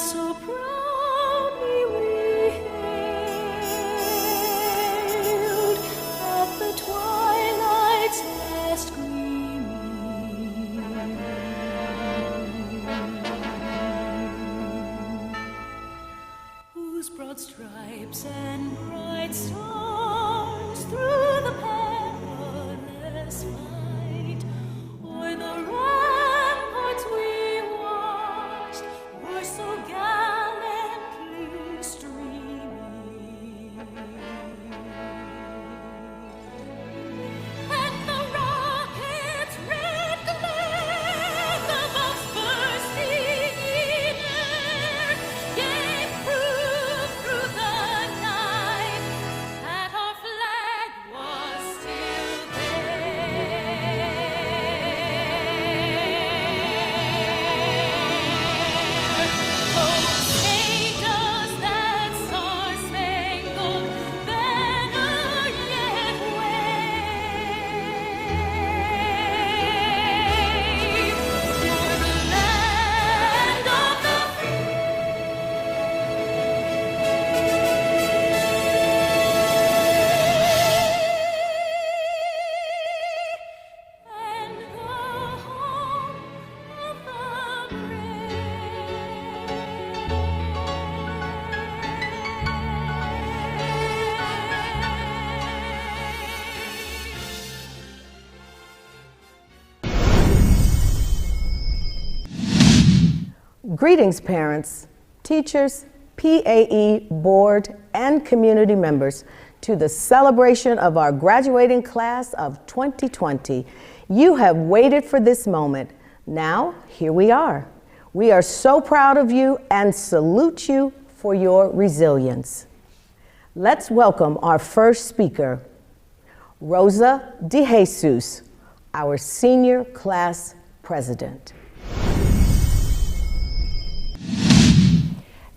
so proudly we hailed at the twilight's last gleaming, whose broad stripes and bright stars through the perilous fight o'er the ramparts we watched were so gallantly streaming. And the rocket's red glare, the bombs bursting in air, gave proof through the night that our flag was still there. Oh, say does that star-spangled banner yet wave o'er the land of the and the home of the Greetings, parents, teachers, PAE board, and community members to the celebration of our graduating class of 2020. You have waited for this moment. Now, here we are. We are so proud of you and salute you for your resilience. Let's welcome our first speaker, Rosa DeJesus, our senior class president.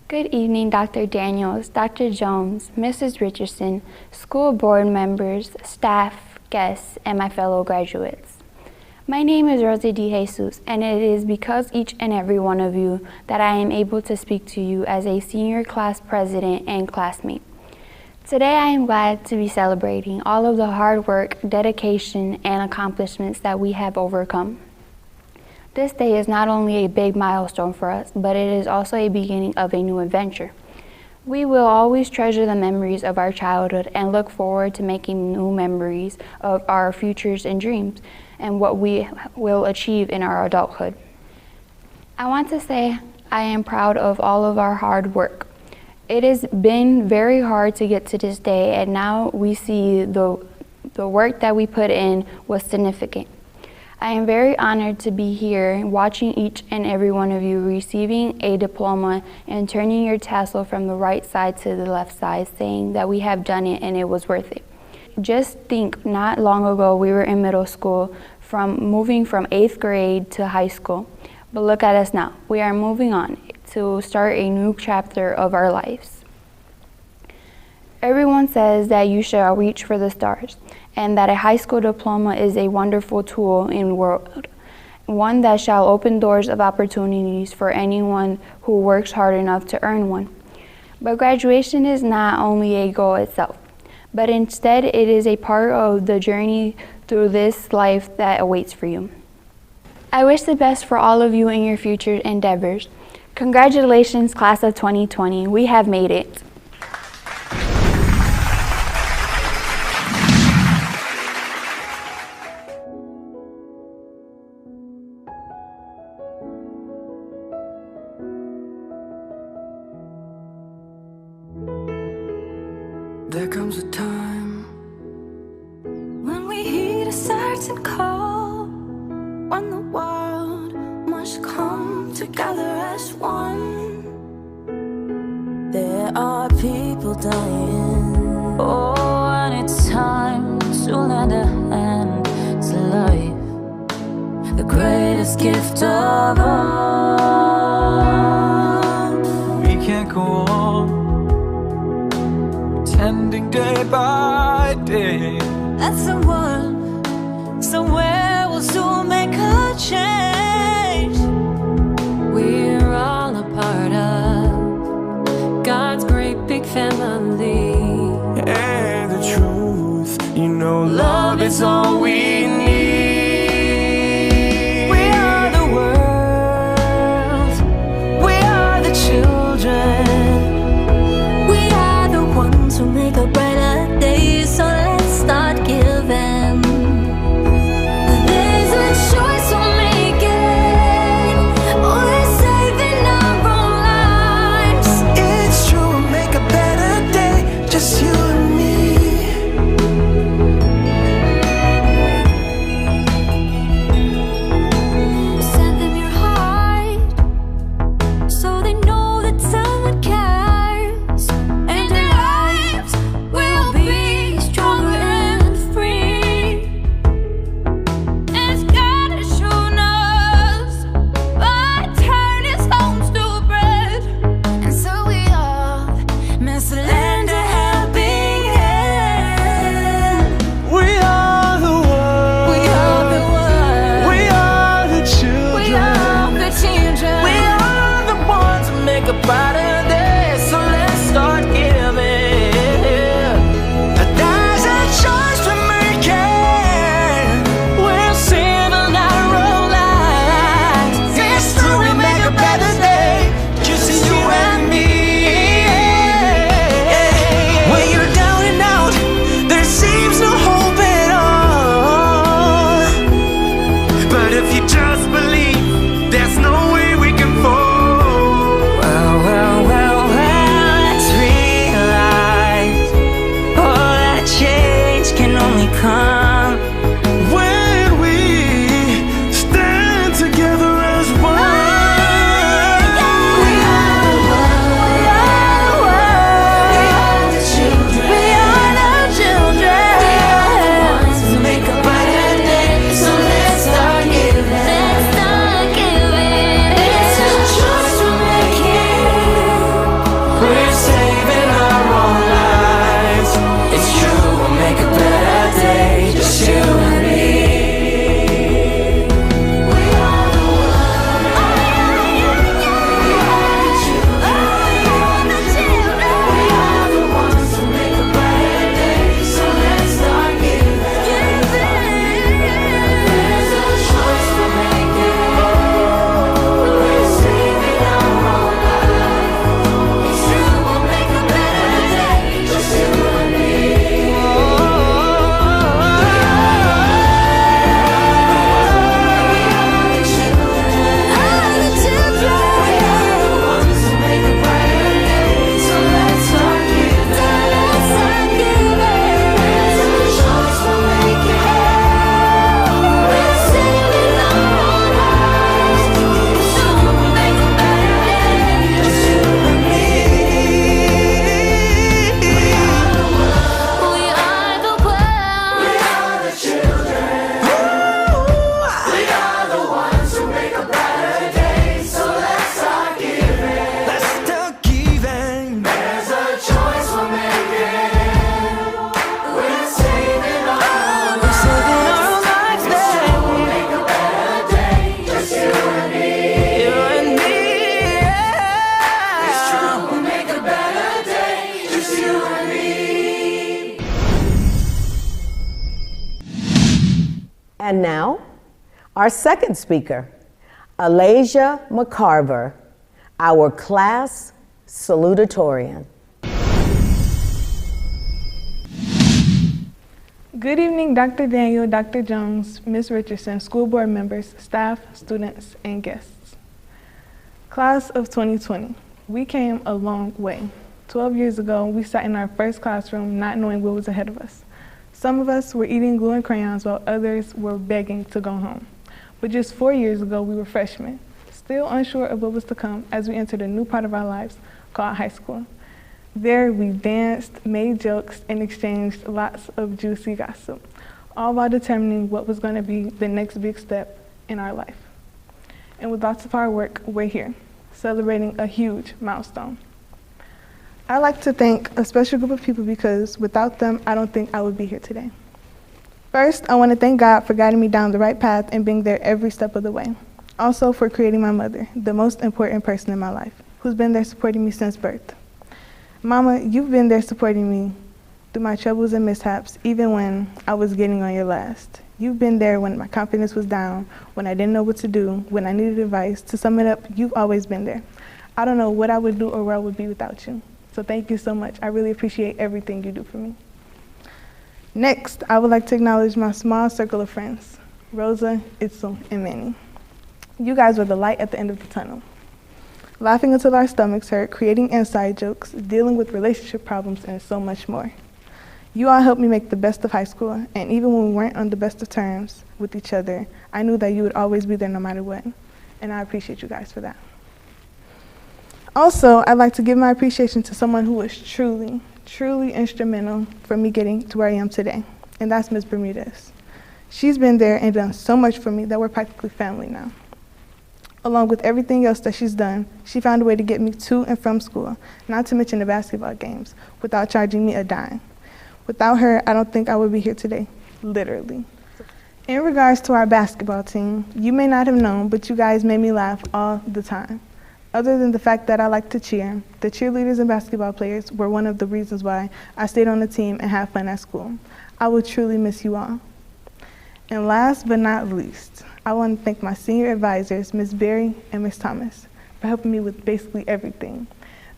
Good evening, Dr. Daniels, Dr. Jones, Mrs. Richardson, school board members, staff, guests, and my fellow graduates. My name is Rosa DeJesus, and it is because each and every one of you that I am able to speak to you as a senior class president and classmate. Today I am glad to be celebrating all of the hard work, dedication, and accomplishments that we have overcome. This day is not only a big milestone for us, but it is also a beginning of a new adventure. We will always treasure the memories of our childhood and look forward to making new memories of our futures and dreams and what we will achieve in our adulthood. I want to say I am proud of all of our hard work. It has been very hard to get to this day, and now we see the work that we put in was significant. I am very honored to be here watching each and every one of you receiving a diploma and turning your tassel from the right side to the left side, saying that we have done it and it was worth it. Just think, not long ago we were in middle school, moving from 8th grade to high school. But look at us now. We are moving on to start a new chapter of our lives. Everyone says that you shall reach for the stars, and that a high school diploma is a wonderful tool in the world, one that shall open doors of opportunities for anyone who works hard enough to earn one. But graduation is not only a goal itself, but instead it is a part of the journey through this life that awaits for you. I wish the best for all of you in your future endeavors. Congratulations, class of 2020. We have made it. There comes a time when we heed a certain call, when the world must come together as one. There are people dying, oh, and it's time to lend a hand to life, the greatest gift of all. We can't go on pretending day by day that someone somewhere will soon make a change. We're all a part of family. And the truth, you know, love is all we need. We are the world, we are the children, we are the ones who make a brighter day, so let's start giving. There's a choice we're making, we're saving our own lives. It's true, we'll make a better day, just you and me. Send them your heart, so they know that someone cares, and their lives will be stronger and free. As God has shown us, by turning stones to bread, and so we all must lend a helping hand. We are the world. We are the world. We are the children. We are the children. We are the ones who make a brighter day, so let's start giving. There's a choice we're making, we're saving our own lives. It's true, we make a better day, just you and me. When you're down and out, there seems no hope at all. But if you just believe, there's no way we can fall. Well, let's realize all that change can only come when we stand together as one. We are the world. We are the children. We are the children. We are the ones who make a brighter day. So let's start giving. Let's start giving. It's a choice we're making. We're saving our own lives. It's true, we'll make a better day, just you and me. We are the world. We are the children. We are the children. We are the ones who make a brighter day. So let's start giving. There's a choice we're making. We're saving our own lives. It's true, we'll make a better day, just you and me. Let's start giving. There's a choice we're making. We're saving our lives, baby. We'll make a better day, just you and me. You and me. It's true, we'll make a better day, just you and me. And now, our second speaker, Alasia McCarver, our class salutatorian. Good evening, Dr. Daniel, Dr. Jones, Ms. Richardson, school board members, staff, students, and guests. Class of 2020, we came a long way. 12 years ago, we sat in our first classroom not knowing what was ahead of us. Some of us were eating glue and crayons while others were begging to go home. But just 4 years ago, we were freshmen, still unsure of what was to come as we entered a new part of our lives called high school. There we danced, made jokes, and exchanged lots of juicy gossip, all while determining what was going to be the next big step in our life. And with lots of hard work, we're here, celebrating a huge milestone. I'd like to thank a special group of people because without them, I don't think I would be here today. First, I want to thank God for guiding me down the right path and being there every step of the way. Also for creating my mother, the most important person in my life, who's been there supporting me since birth. Mama, you've been there supporting me through my troubles and mishaps, even when I was getting on your last. You've been there when my confidence was down, when I didn't know what to do, when I needed advice. To sum it up, you've always been there. I don't know what I would do or where I would be without you. So thank you so much. I really appreciate everything you do for me. Next, I would like to acknowledge my small circle of friends, Rosa, Itzel, and Manny. You guys were the light at the end of the tunnel. Laughing until our stomachs hurt, creating inside jokes, dealing with relationship problems, and so much more. You all helped me make the best of high school, and even when we weren't on the best of terms with each other, I knew that you would always be there no matter what, and I appreciate you guys for that. Also, I'd like to give my appreciation to someone who was truly, truly instrumental for me getting to where I am today, and that's Ms. Bermudez. She's been there and done so much for me that we're practically family now. Along with everything else that she's done, she found a way to get me to and from school, not to mention the basketball games, without charging me a dime. Without her, I don't think I would be here today, literally. In regards to our basketball team, you may not have known, but you guys made me laugh all the time. Other than the fact that I like to cheer, the cheerleaders and basketball players were one of the reasons why I stayed on the team and had fun at school. I will truly miss you all. And last but not least, I want to thank my senior advisors, Ms. Berry and Ms. Thomas, for helping me with basically everything.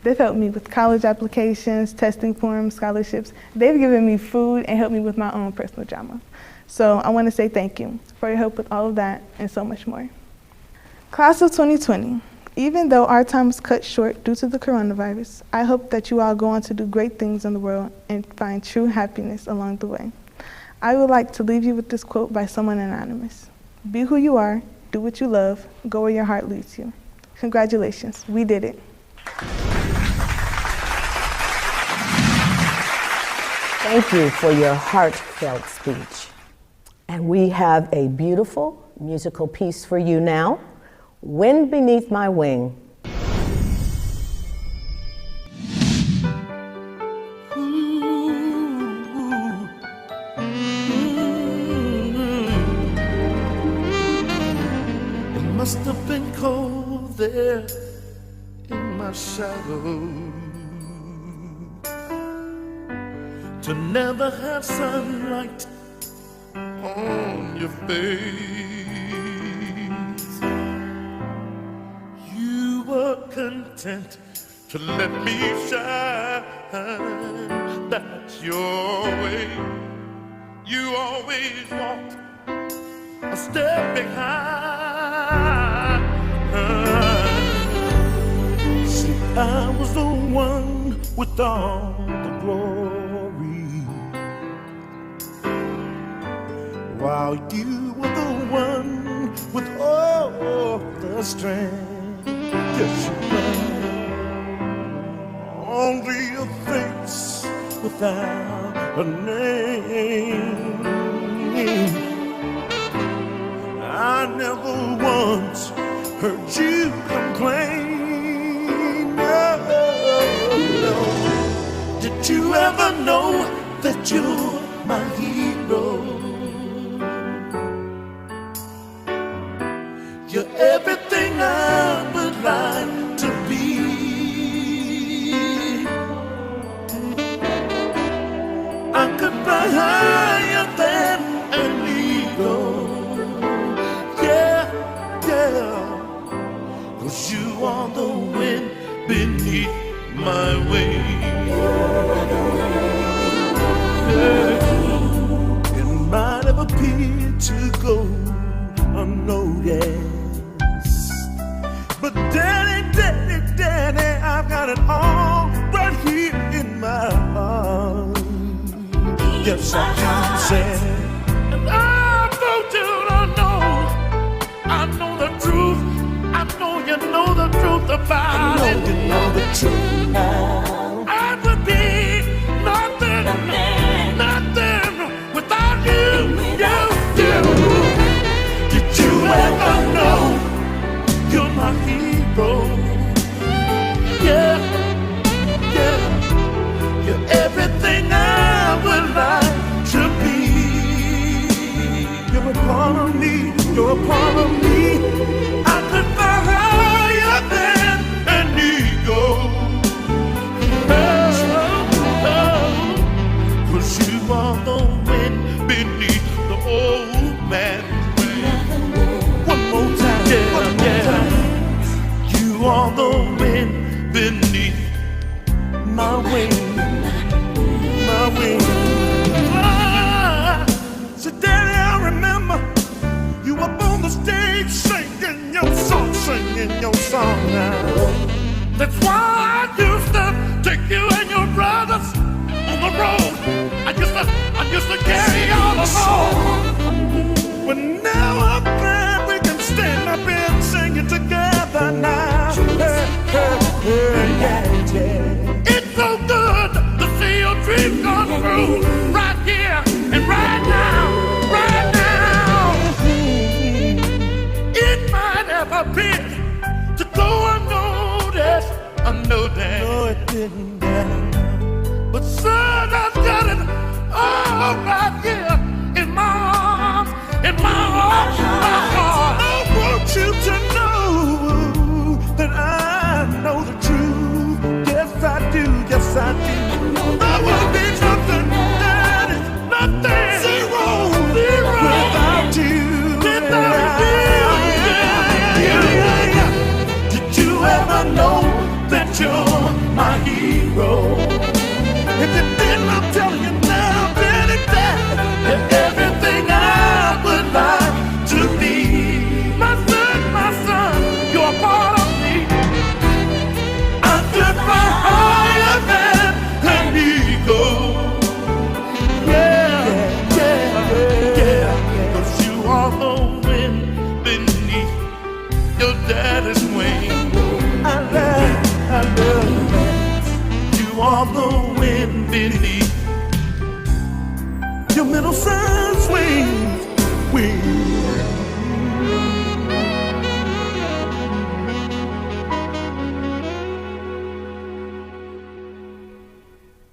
They've helped me with college applications, testing forms, scholarships. They've given me food and helped me with my own personal drama. So I want to say thank you for your help with all of that and so much more. Class of 2020, even though our time was cut short due to the coronavirus, I hope that you all go on to do great things in the world and find true happiness along the way. I would like to leave you with this quote by someone anonymous. Be who you are, do what you love, go where your heart leads you. Congratulations, we did it. Thank you for your heartfelt speech. And we have a beautiful musical piece for you now, Wind Beneath My Wing. Must have been cold there in my shadow to never have sunlight on your face. You were content to let me shine. That's your way. You always walked a step behind. See, I was the one with all the glory, while you were the one with all the strength. Yes, you were only a face without a name. I never once heard you complain. No, no. Did you ever know that you're my hero? You're everything I would like to be. I could fly higher than an eagle. Cause you are the wind beneath my wings. It might have appeared to go unnoticed, but Daddy, I've got it all right here in my heart. Yes, I can say, and I want you to know, I know the truth. I know you know the truth about it. You know the truth now. I would be nothing without you. Did you ever know you're my hero? Yeah, yeah. You're everything I would like to be. You're a part of me. You're a part of me. I could fly higher than an eagle. Hey. are the wind beneath the old man's wing. One more time, yeah. You are the wind beneath my wing, my wing. So Daddy, I remember you up on the stage singing your song now. That's why I used to take you and your brothers on the road. I used to carry y'all along. But now I'm glad we can stand up and sing it together now. It's so good to see your dreams come true right here and right now, right now. It might have appeared to go unnoticed, I know that. No, it didn't, Daddy. But son, I've got it all right here in my arms, in my arms, my heart. I want you to know that I know the truth. Yes, I do, yes, I do. I would be nothing, Daddy, nothing. Zero without you. Without you. Did you ever know that you're my hero? If you didn't, I'm telling you now, Daddy, that you're everything I would like to be. My son, you're a part of me. I could fly higher than an eagle. Yeah. 'Cause you are the wind beneath your daddy's wing. I love you are the wind beneath your middle son's wings.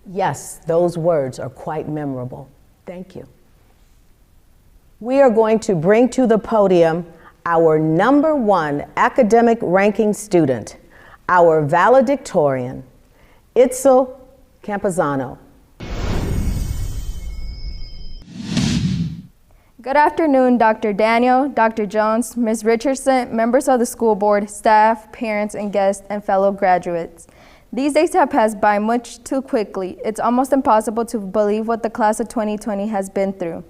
Yes, those words are quite memorable. Thank you. We are going to bring to the podium our #1 academic ranking student, our valedictorian, Itzel Campuzano. Good afternoon, Dr. Daniel, Dr. Jones, Ms. Richardson, members of the school board, staff, parents, and guests, and fellow graduates. These days have passed by much too quickly. It's almost impossible to believe what the class of 2020 has been through.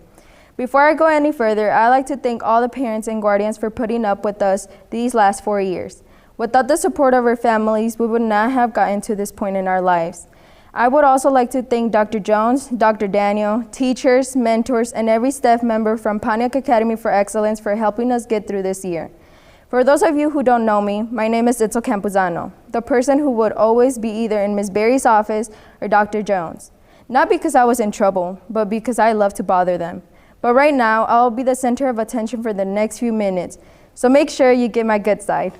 Before I go any further, I'd like to thank all the parents and guardians for putting up with us these last 4 years. Without the support of our families, we would not have gotten to this point in our lives. I would also like to thank Dr. Jones, Dr. Daniel, teachers, mentors, and every staff member from Pontiac Academy for Excellence for helping us get through this year. For those of you who don't know me, my name is Itzel Campuzano, the person who would always be either in Ms. Berry's office or Dr. Jones. Not because I was in trouble, but because I love to bother them. But right now, I'll be the center of attention for the next few minutes, so make sure you get my good side.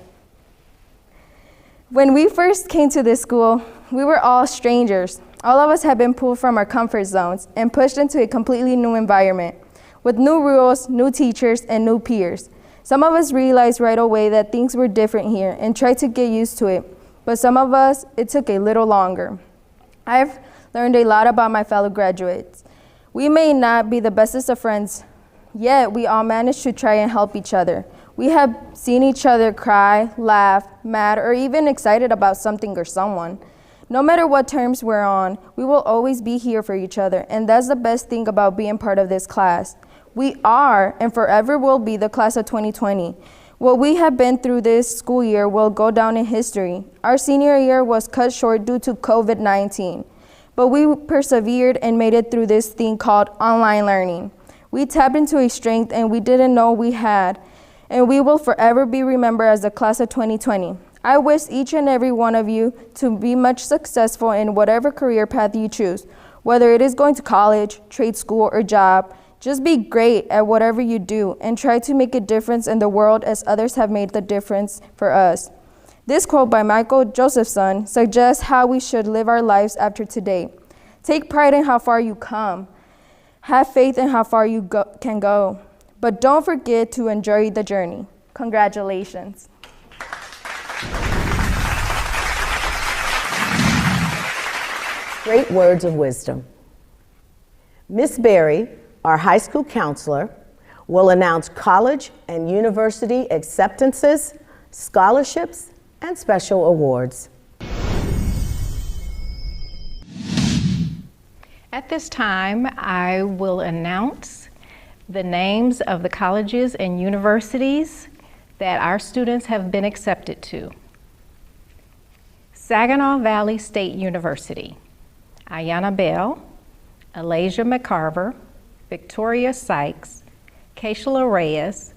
When we first came to this school, we were all strangers. All of us had been pulled from our comfort zones and pushed into a completely new environment, with new rules, new teachers, and new peers. Some of us realized right away that things were different here and tried to get used to it, but some of us, it took a little longer. I've learned a lot about my fellow graduates. We may not be the bestest of friends, yet we all managed to try and help each other. We have seen each other cry, laugh, mad, or even excited about something or someone. No matter what terms we're on, we will always be here for each other, and that's the best thing about being part of this class. We are and forever will be the class of 2020. What we have been through this school year will go down in history. Our senior year was cut short due to COVID-19, but we persevered and made it through this thing called online learning. We tapped into a strength and we didn't know we had, and we will forever be remembered as the class of 2020. I wish each and every one of you to be much successful in whatever career path you choose, whether it is going to college, trade school, or job. Just be great at whatever you do and try to make a difference in the world as others have made the difference for us. This quote by Michael Josephson suggests how we should live our lives after today. Take pride in how far you come. Have faith in how far you can go. But don't forget to enjoy the journey. Congratulations. Great words of wisdom. Ms. Berry, our high school counselor, will announce college and university acceptances, scholarships, and special awards. At this time, I will announce the names of the colleges and universities that our students have been accepted to. Saginaw Valley State University, Ayanna Bell, Alasia McCarver, Victoria Sykes, Keishla Reyes,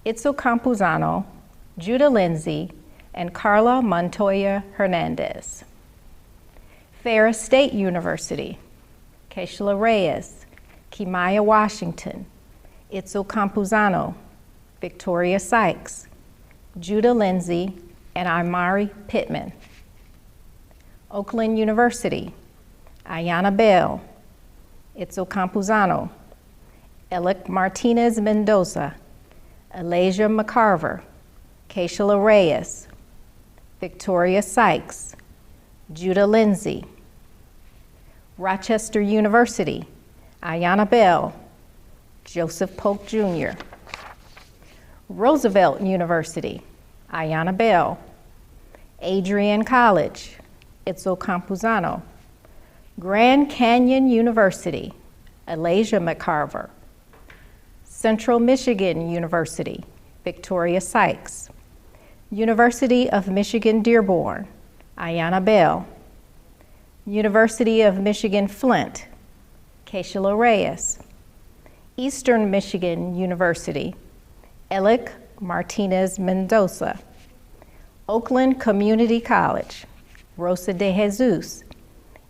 Itzel Campuzano, Judah Lindsay, and Carla Montoya Hernandez. Ferris State University, Keishla Reyes, Kimaya Washington, Itzel Campuzano, Victoria Sykes, Judah Lindsay, and Imari Pittman. Oakland University, Ayanna Bell, Itzel Campuzano, Alec Martinez Mendoza, Alasia McCarver, Keishla Reyes, Victoria Sykes, Judah Lindsay. Rochester University, Ayanna Bell, Joseph Polk Jr. Roosevelt University, Ayanna Bell, Adrian College, Itzel Campuzano. Grand Canyon University, Alasia McCarver. Central Michigan University, Victoria Sykes. University of Michigan Dearborn, Ayanna Bell. University of Michigan Flint, Keishla Reyes. Eastern Michigan University, Alec Martinez Mendoza. Oakland Community College, Rosa de Jesus,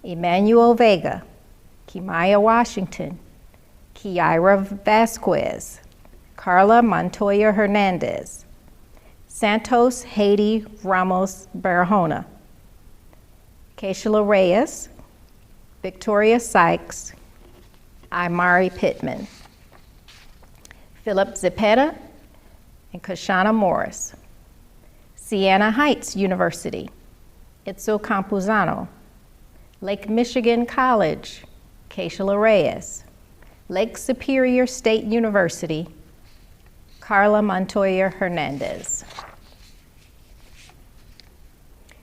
Emmanuel Vega, Kimaya Washington, Kiara Vasquez, Carla Montoya Hernandez, Santos Haiti Ramos Barahona, Keishla Reyes, Victoria Sykes, Imari Pittman, Philip Zepeda, and Kashana Morris. Siena Heights University, Itzel Campuzano. Lake Michigan College, Keishla Reyes. Lake Superior State University, Carla Montoya Hernandez.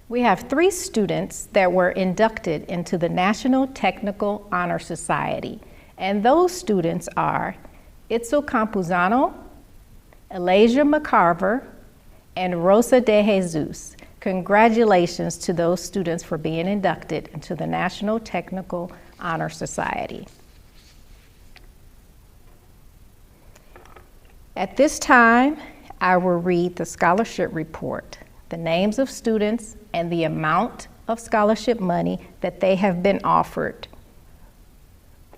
We have 3 students that were inducted into the National Technical Honor Society, and those students are Itzel Campuzano, Alasia McCarver, and Rosa de Jesus. Congratulations to those students for being inducted into the National Technical Honor Society. At this time, I will read the scholarship report, the names of students, and the amount of scholarship money that they have been offered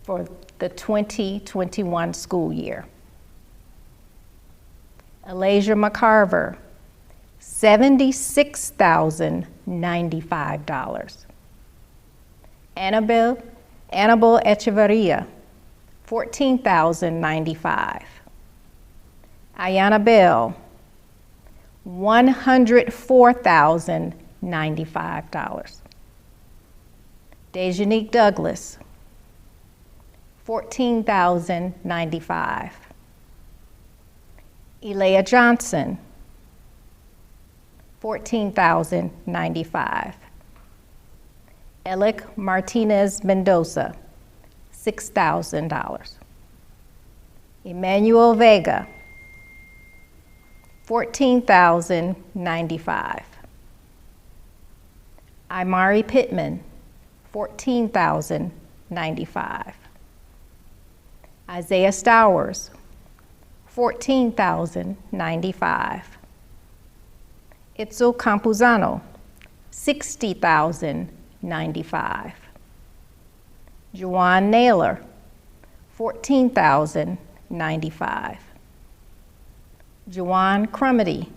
for the 2021 school year. Alasia McCarver, $76,095. Annabelle Echeverria, $14,095. Ayanna Bell, $104,095. Dejanique Douglas, $14,095. Elea Johnson, $14,095. Alec Martinez Mendoza, $6,000. Emmanuel Vega, $14,095. Imari Pittman, $14,095. Isaiah Stowers, $14,095. Itzel Campuzano, $60,095. Juwan Naylor, $14,095. Juwan Crumity,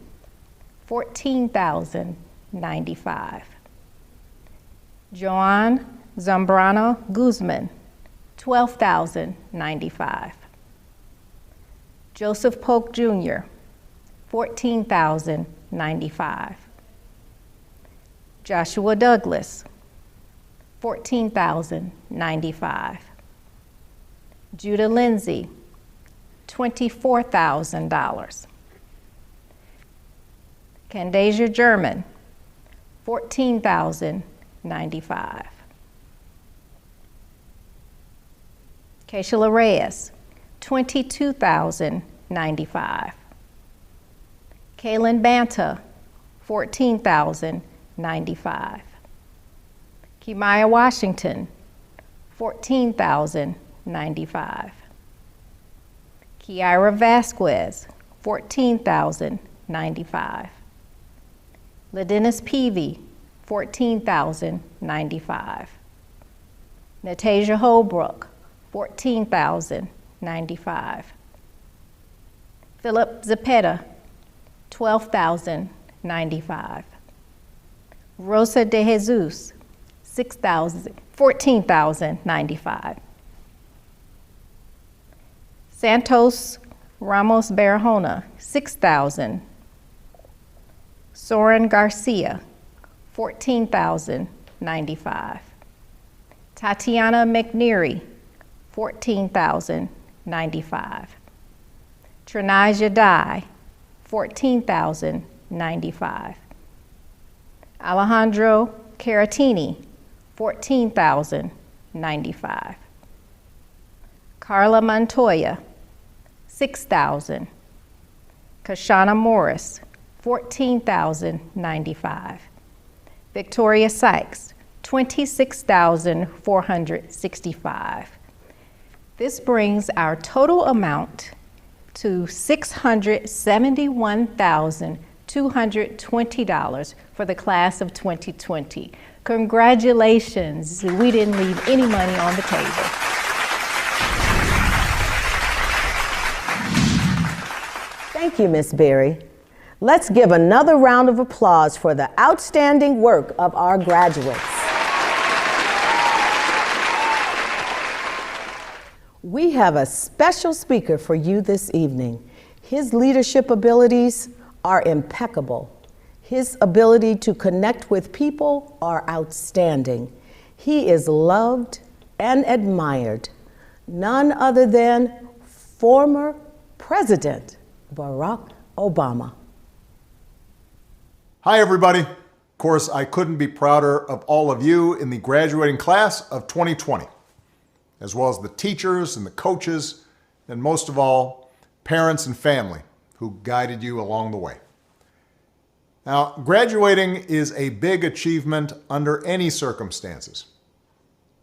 $14,095. Joan Zambrano Guzman, $12,095. Joseph Polk Jr., $14,095. Joshua Douglas, $14,095. Judah Lindsay, $24,000. Candasia German, $14,095. Keisha Reyes, $22,095. Kaylin Banta, $14,095. Kimaya Washington, $14,095. Kiara Vasquez, $14,095. LaDennis Peavy, $14,095. Natasia Holbrook, $14,095. Philip Zepeda, $12,095. Rosa de Jesus, $14,095. Santos Ramos Barahona, $6,000. Soren Garcia, $14,095. Tatiana McNeary, $14,095. Trinaja Dye, $14,095. Alejandro Caratini, $14,095. Carla Montoya, $6,000. Kashana Morris, $14,095. Victoria Sykes, $26,465. This brings our total amount to $671,220 for the class of 2020. Congratulations, we didn't leave any money on the table. Thank you, Ms. Berry. Let's give another round of applause for the outstanding work of our graduates. We have a special speaker for you this evening. His leadership abilities are impeccable. His ability to connect with people are outstanding. He is loved and admired. None other than former President Barack Obama. Hi, everybody. Of course, I couldn't be prouder of all of you in the graduating class of 2020, as well as the teachers and the coaches, and most of all, parents and family who guided you along the way. Now, graduating is a big achievement under any circumstances.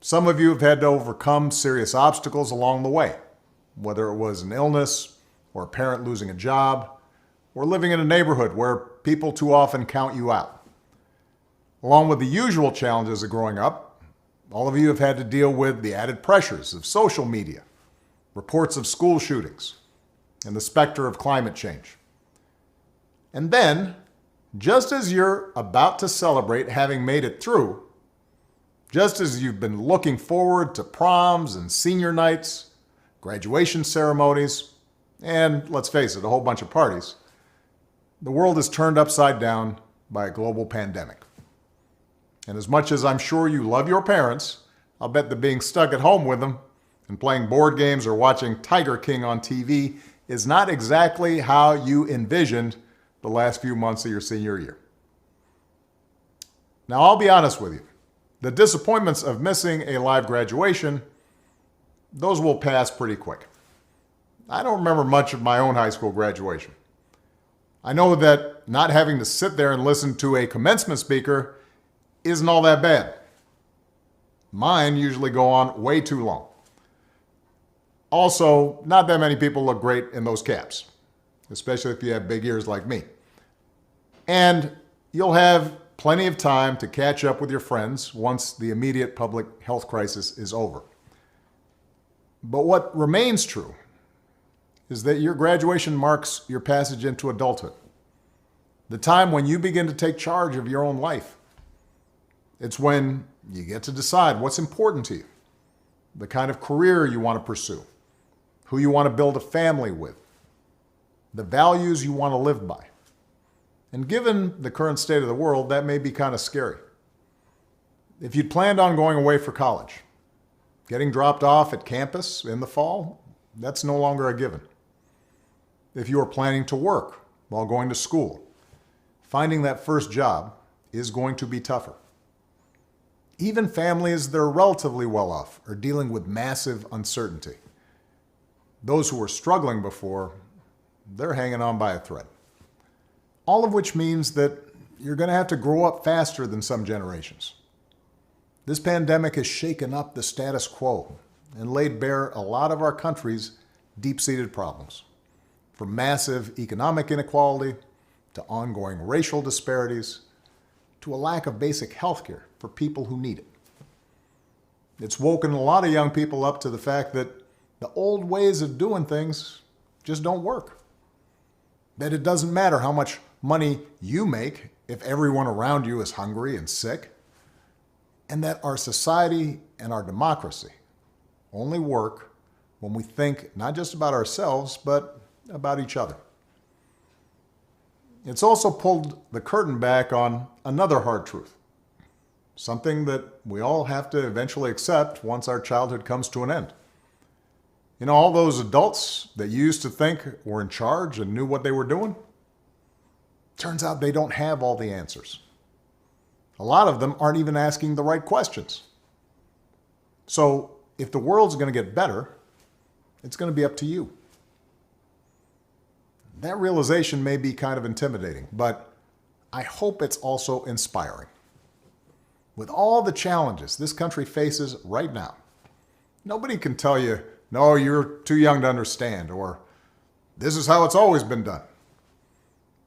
Some of you have had to overcome serious obstacles along the way, whether it was an illness or a parent losing a job, or living in a neighborhood where people too often count you out. Along with the usual challenges of growing up, all of you have had to deal with the added pressures of social media, reports of school shootings, and the specter of climate change. And then, just as you're about to celebrate having made it through, just as you've been looking forward to proms and senior nights, graduation ceremonies, and let's face it, a whole bunch of parties, the world is turned upside down by a global pandemic. And as much as I'm sure you love your parents, I'll bet that being stuck at home with them and playing board games or watching Tiger King on TV is not exactly how you envisioned the last few months of your senior year. Now, I'll be honest with you. The disappointments of missing a live graduation, those will pass pretty quick. I don't remember much of my own high school graduation. I know that not having to sit there and listen to a commencement speaker isn't all that bad. Mine usually go on way too long. Also, not that many people look great in those caps, especially if you have big ears like me. And you'll have plenty of time to catch up with your friends once the immediate public health crisis is over. But what remains true is that your graduation marks your passage into adulthood, the time when you begin to take charge of your own life. It's when you get to decide what's important to you, the kind of career you want to pursue, who you want to build a family with, the values you want to live by. And given the current state of the world, that may be kind of scary. If you'd planned on going away for college, Getting dropped off at campus in the fall, that's no longer a given. If you are planning to work while going to school, finding that first job is going to be tougher. Even families that are relatively well off are dealing with massive uncertainty. Those who were struggling before, they're hanging on by a thread. All of which means that you're going to have to grow up faster than some generations. This pandemic has shaken up the status quo and laid bare a lot of our country's deep-seated problems, from massive economic inequality to ongoing racial disparities to a lack of basic health care for people who need it. It's woken a lot of young people up to the fact that the old ways of doing things just don't work. That it doesn't matter how much money you make if everyone around you is hungry and sick, and that our society and our democracy only work when we think not just about ourselves, but about each other. It's also pulled the curtain back on another hard truth, something that we all have to eventually accept once our childhood comes to an end. You know, all those adults that you used to think were in charge and knew what they were doing, turns out they don't have all the answers. A lot of them aren't even asking the right questions. So if the world's going to get better, it's going to be up to you. That realization may be kind of intimidating, but I hope it's also inspiring. With all the challenges this country faces right now, nobody can tell you, no, you're too young to understand, or this is how it's always been done.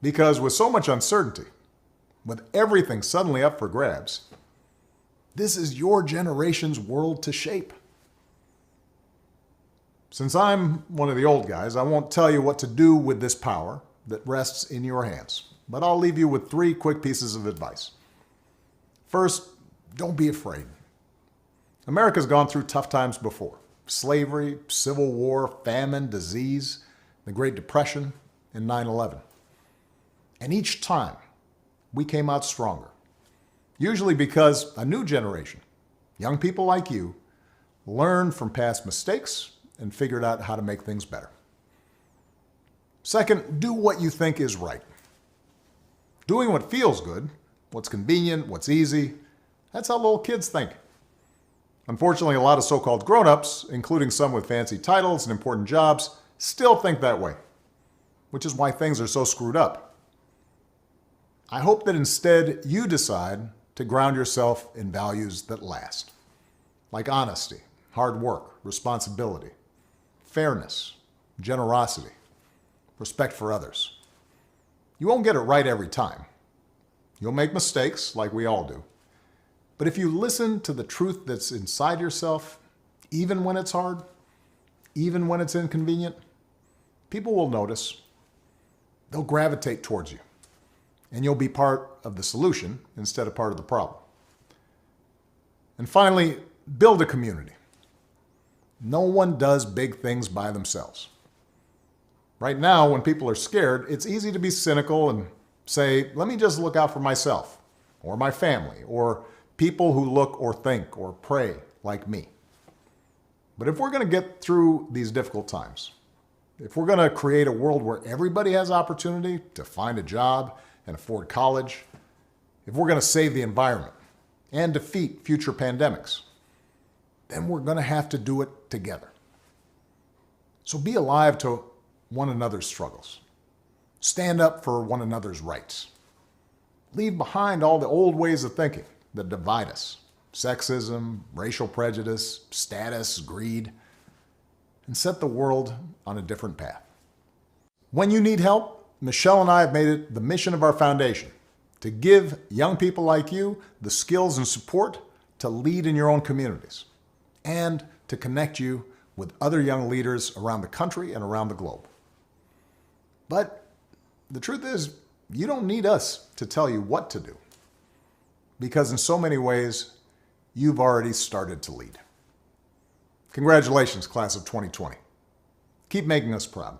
Because with so much uncertainty, with everything suddenly up for grabs, this is your generation's world to shape. Since I'm one of the old guys, I won't tell you what to do with this power that rests in your hands, but I'll leave you with 3 quick pieces of advice. First, don't be afraid. America's gone through tough times before. Slavery, Civil War, famine, disease, the Great Depression, and 9/11. And each time, we came out stronger. Usually because a new generation, young people like you, learned from past mistakes and figured out how to make things better. Second, do what you think is right. Doing what feels good, what's convenient, what's easy, that's how little kids think. Unfortunately, a lot of so-called grown-ups, including some with fancy titles and important jobs, still think that way, which is why things are so screwed up. I hope that instead you decide to ground yourself in values that last, like honesty, hard work, responsibility, fairness, generosity, respect for others. You won't get it right every time. You'll make mistakes, like we all do. But if you listen to the truth that's inside yourself, even when it's hard, even when it's inconvenient, people will notice. They'll gravitate towards you. And you'll be part of the solution instead of part of the problem. And finally, build a community. No one does big things by themselves. Right now, when people are scared, it's easy to be cynical and say, let me just look out for myself, or my family, or people who look or think or pray like me. But if we're going to get through these difficult times, if we're going to create a world where everybody has opportunity to find a job and afford college, if we're going to save the environment and defeat future pandemics, then we're going to have to do it together. So be alive to one another's struggles. Stand up for one another's rights. Leave behind all the old ways of thinking that divide us: sexism, racial prejudice, status, greed, and set the world on a different path. When you need help, Michelle and I have made it the mission of our foundation to give young people like you the skills and support to lead in your own communities and to connect you with other young leaders around the country and around the globe. But the truth is, you don't need us to tell you what to do, because in so many ways, you've already started to lead. Congratulations, class of 2020. Keep making us proud.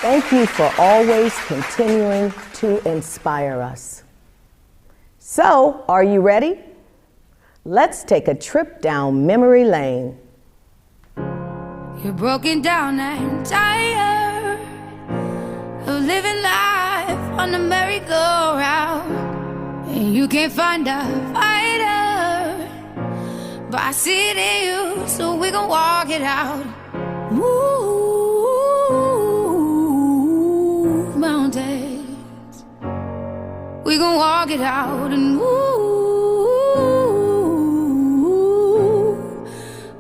Thank you for always continuing to inspire us. So, are you ready? Let's take a trip down memory lane. You're broken down and tired of living life on the merry-go-round, and you can't find a fighter, but I see it in you, so we gon' walk it out. Move mountains, we gon' walk it out and move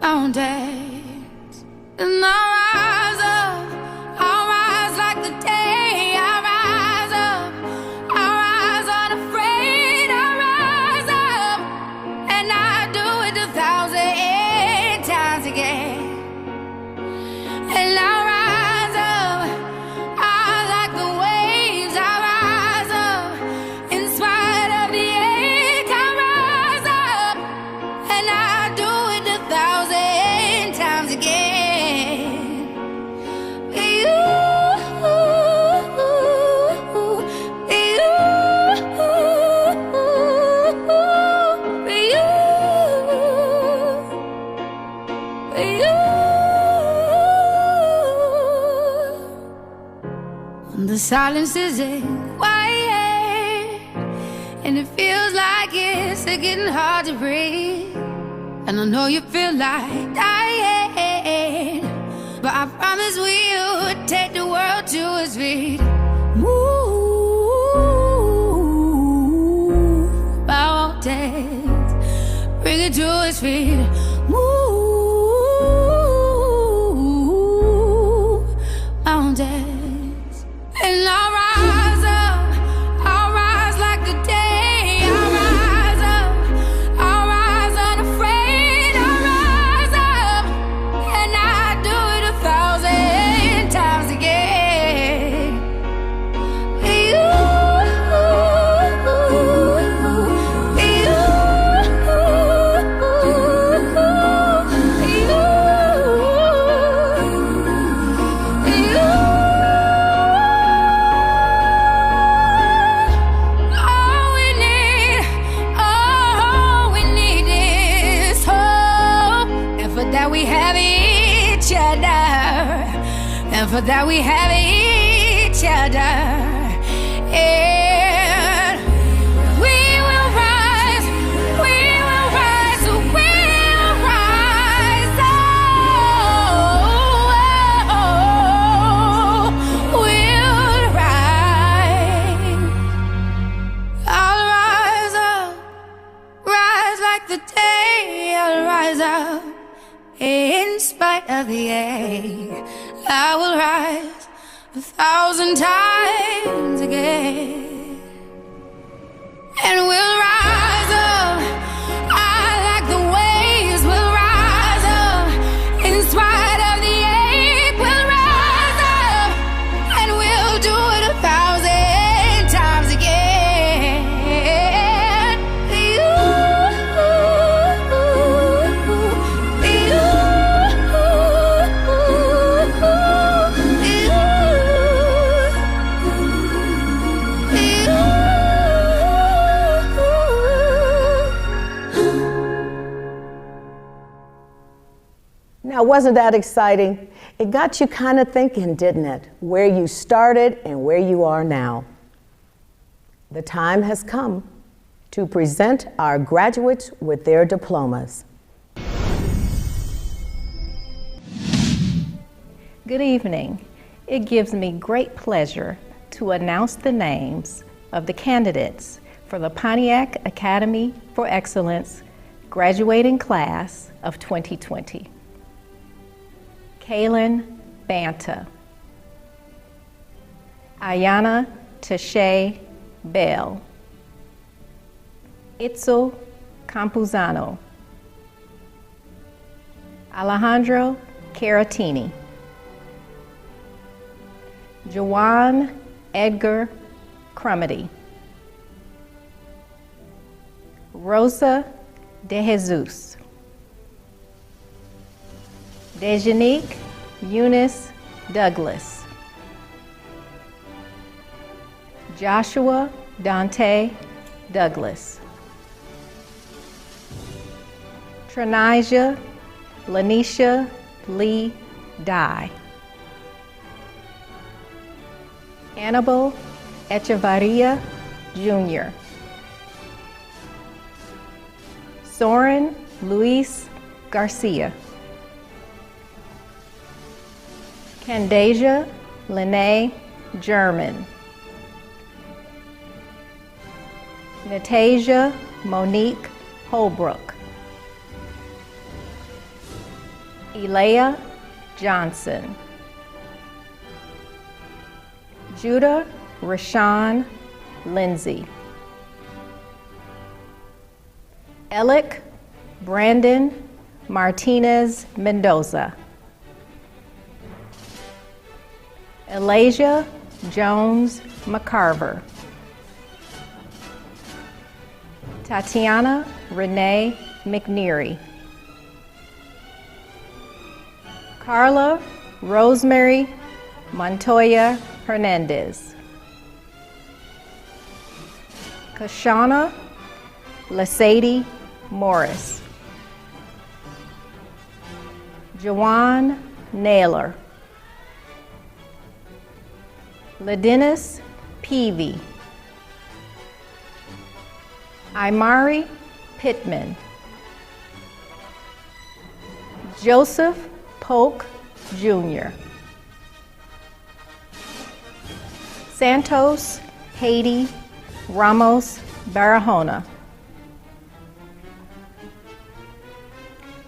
mountains. And I'll rise like the day. I'll rise unafraid. I'll rise up, and I'll do it 1,000 times again. And I'll rise up, I like the waves. I'll rise up, in spite of the ache. I'll rise up, and I'll do it 1,000 times again. The silence isn't quiet, and it feels like it's getting hard to breathe. And I know you feel like dying, but I promise we'll take the world to its feet. Move mountains, bring it to its feet. Move mountains. And I'll rise like the day. I'll rise unafraid. I'll rise up, and I'll do it 1,000 times again. For that we have each other, and we will rise, we will rise, we will rise, we'll rise. I'll rise up, rise like the day. I'll rise up, in spite of the ache. I will rise 1,000 times again, and we'll rise up. I like the waves. We'll rise up, in spite of the ache. We'll rise up, and we'll do it 1,000 times again. Now, wasn't that exciting? It got you kind of thinking, didn't it? Where you started and where you are now. The time has come to present our graduates with their diplomas. Good evening. It gives me great pleasure to announce the names of the candidates for the Pontiac Academy for Excellence graduating class of 2020. Kaylin Banta, Ayana Tashay Bell, Itzel Campuzano, Alejandro Caratini, Jawan Edgar Crumity, Rosa De Jesus, Dejanique Eunice Douglas, Joshua Dante Douglas, Trinija Lanisha Lee Dye. Annabelle Echevarria Jr. Soren Luis Garcia. Candasia Lene German. Natasia Monique Holbrook. Elea Johnson. Judah Rashawn Lindsay. Alec Brandon Martinez Mendoza. Elijah Jones McCarver. Tatiana Renee McNeary. Carla Rosemary Montoya Hernandez. Kashana Lasadie Morris. Jawan Naylor. Ladenis Peavy. Imari Pittman. Joseph Polk Jr. Santos Haiti Ramos Barahona.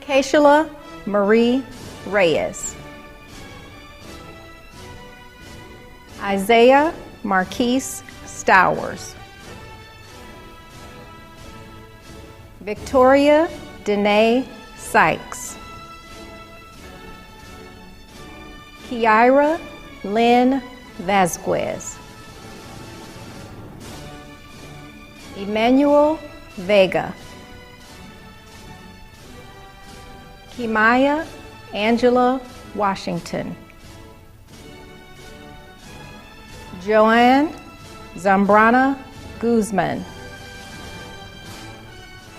Keishala Marie Reyes. Isaiah Marquise Stowers. Victoria Danae Sykes. Kiara Lynn Vasquez. Emmanuel Vega. Kimaya Angela Washington. Joanne Zambrana Guzman.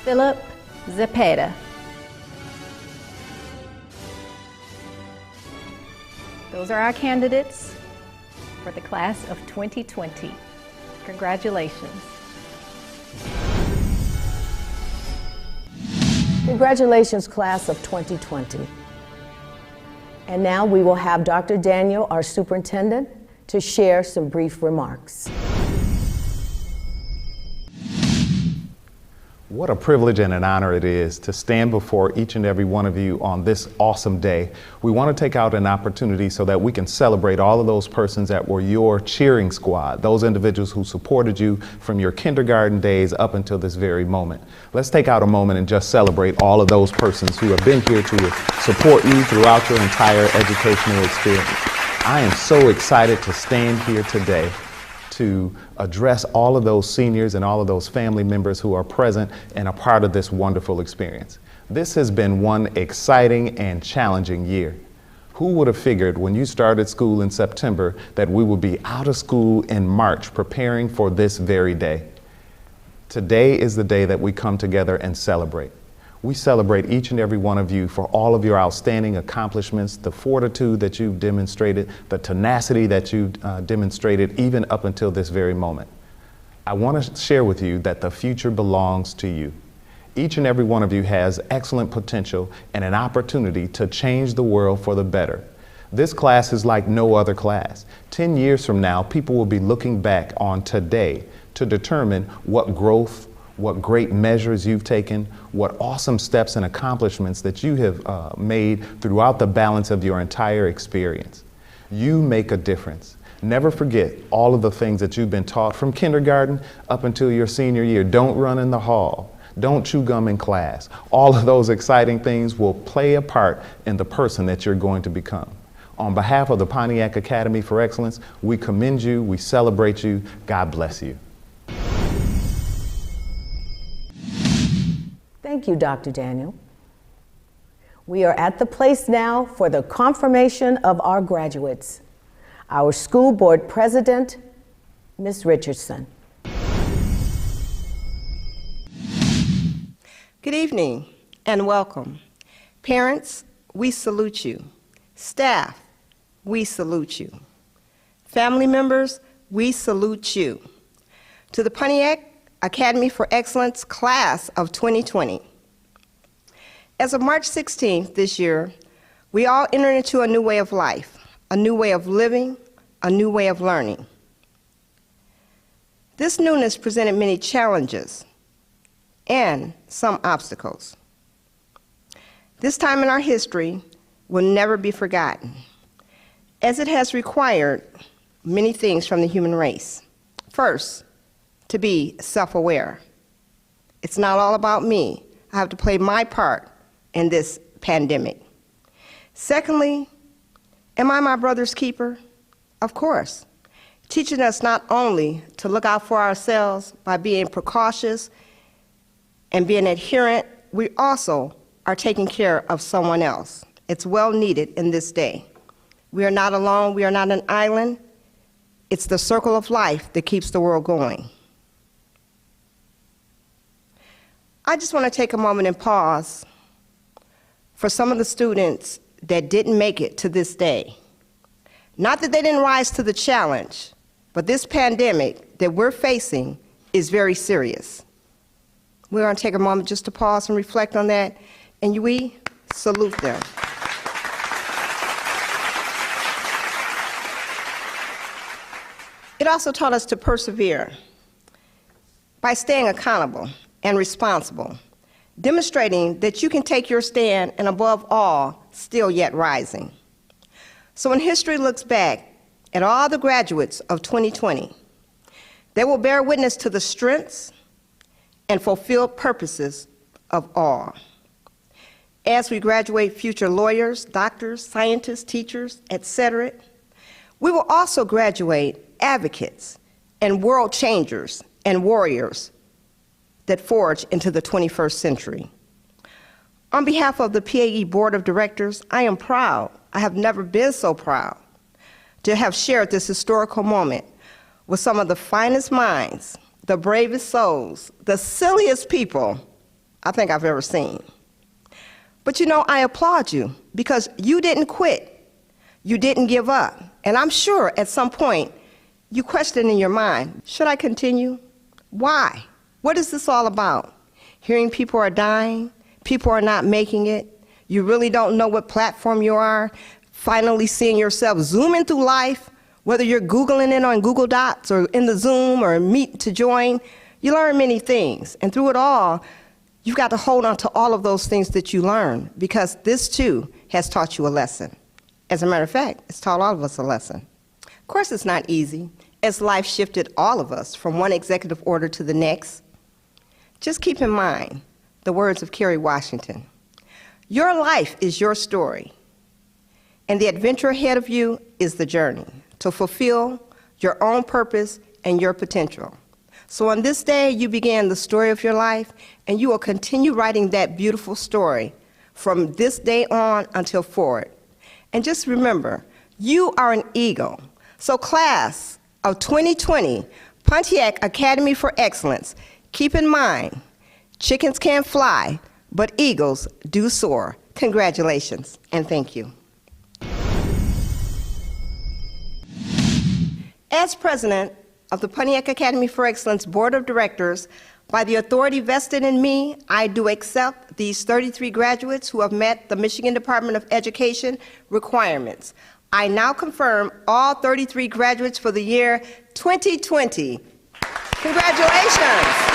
Philip Zepeda. Those are our candidates for the class of 2020. Congratulations. Congratulations, class of 2020. And now we will have Dr. Daniel, our superintendent, to share some brief remarks. What a privilege and an honor it is to stand before each and every one of you on this awesome day. We want to take out an opportunity so that we can celebrate all of those persons that were your cheering squad, those individuals who supported you from your kindergarten days up until this very moment. Let's take out a moment and just celebrate all of those persons who have been here to support you throughout your entire educational experience. I am so excited to stand here today to address all of those seniors and all of those family members who are present and a part of this wonderful experience. This has been one exciting and challenging year. Who would have figured when you started school in September that we would be out of school in March preparing for this very day? Today is the day that we come together and celebrate. We celebrate each and every one of you for all of your outstanding accomplishments, the fortitude that you've demonstrated, the tenacity that you've demonstrated even up until this very moment. I want to share with you that the future belongs to you. Each and every one of you has excellent potential and an opportunity to change the world for the better. This class is like no other class. 10 years from now, people will be looking back on today to determine what growth, what great measures you've taken, what awesome steps and accomplishments that you have made throughout the balance of your entire experience. You make a difference. Never forget all of the things that you've been taught from kindergarten up until your senior year. Don't run in the hall. Don't chew gum in class. All of those exciting things will play a part in the person that you're going to become. On behalf of the Pontiac Academy for Excellence, we commend you, we celebrate you. God bless you. Thank you, Dr. Daniel. We are at the place now for the confirmation of our graduates. Our school board president, Ms. Richardson. Good evening. and welcome. Parents, we salute you. Staff, we salute you. Family members, we salute you. To the Pontiac Academy for Excellence Class of 2020. As of March 16th this year, we all entered into a new way of life, a new way of living, a new way of learning. This newness presented many challenges and some obstacles. This time in our history will never be forgotten, as it has required many things from the human race. First, to be self-aware. It's not all about me. I have to play my part in this pandemic. Secondly, am I my brother's keeper? Of course. Teaching us not only to look out for ourselves by being precautious and being adherent, we also are taking care of someone else. It's well needed in this day. We are not alone. We are not an island. It's the circle of life that keeps the world going. I just want to take a moment and pause for some of the students that didn't make it to this day. Not that they didn't rise to the challenge, but this pandemic that we're facing is very serious. We're going to take a moment just to pause and reflect on that, and we salute them. It also taught us to persevere by staying accountable and responsible, demonstrating that you can take your stand and above all, still yet rising. So when history looks back at all the graduates of 2020, they will bear witness to the strengths and fulfilled purposes of all. As we graduate future lawyers, doctors, scientists, teachers, etc., we will also graduate advocates and world changers and warriors that forge into the 21st century. On behalf of the PAE Board of Directors, I am proud, I have never been so proud, to have shared this historical moment with some of the finest minds, the bravest souls, the silliest people I think I've ever seen. But you know, I applaud you because you didn't quit, you didn't give up, and I'm sure at some point you questioned in your mind, should I continue? Why? What is this all about? Hearing people are dying, people are not making it, you really don't know what platform you are, finally seeing yourself zooming through life, whether you're Googling it on Google Docs or in the Zoom or Meet to join, you learn many things. And through it all, you've got to hold on to all of those things that you learn because this too has taught you a lesson. As a matter of fact, it's taught all of us a lesson. Of course, it's not easy, as life shifted all of us from one executive order to the next. Just keep in mind the words of Kerry Washington. Your life is your story, and the adventure ahead of you is the journey to fulfill your own purpose and your potential. So on this day, you began the story of your life, and you will continue writing that beautiful story from this day on until forward. And just remember, you are an eagle. So class of 2020, Pontiac Academy for Excellence, keep in mind, chickens can't fly, but eagles do soar. Congratulations, and thank you. As president of the Pontiac Academy for Excellence Board of Directors, by the authority vested in me, I do accept these 33 graduates who have met the Michigan Department of Education requirements. I now confirm all 33 graduates for the year 2020. Congratulations.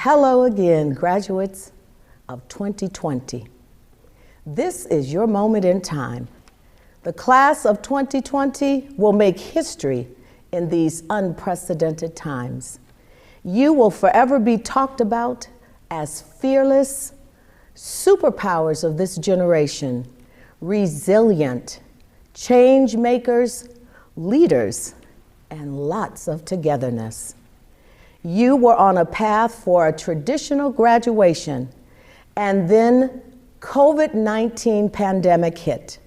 Hello again, graduates of 2020. This is your moment in time. The class of 2020 will make history in these unprecedented times. You will forever be talked about as fearless superpowers of this generation, resilient, change makers, leaders, and lots of togetherness. You were on a path for a traditional graduation, and then COVID-19 pandemic hit.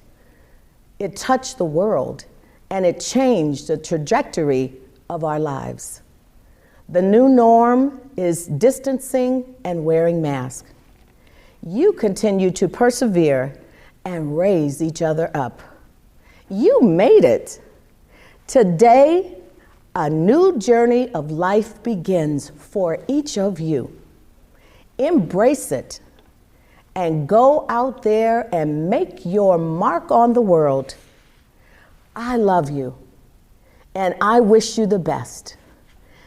It touched the world, and it changed the trajectory of our lives. The new norm is distancing and wearing masks. You continue to persevere and raise each other up. You made it. Today, a new journey of life begins for each of you. Embrace it and go out there and make your mark on the world. I love you, and I wish you the best.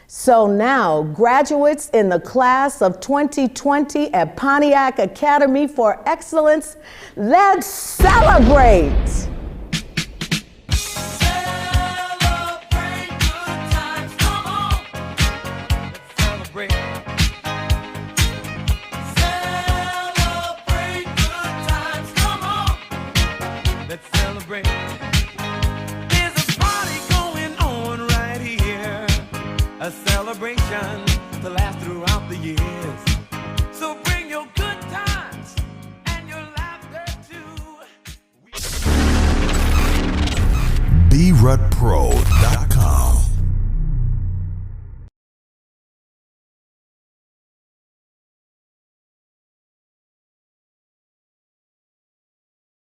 So now, graduates in the class of 2020 at Pontiac Academy for Excellence, let's celebrate! A celebration to last throughout the years. So bring your good times and your laughter too. B.Rut Pro.com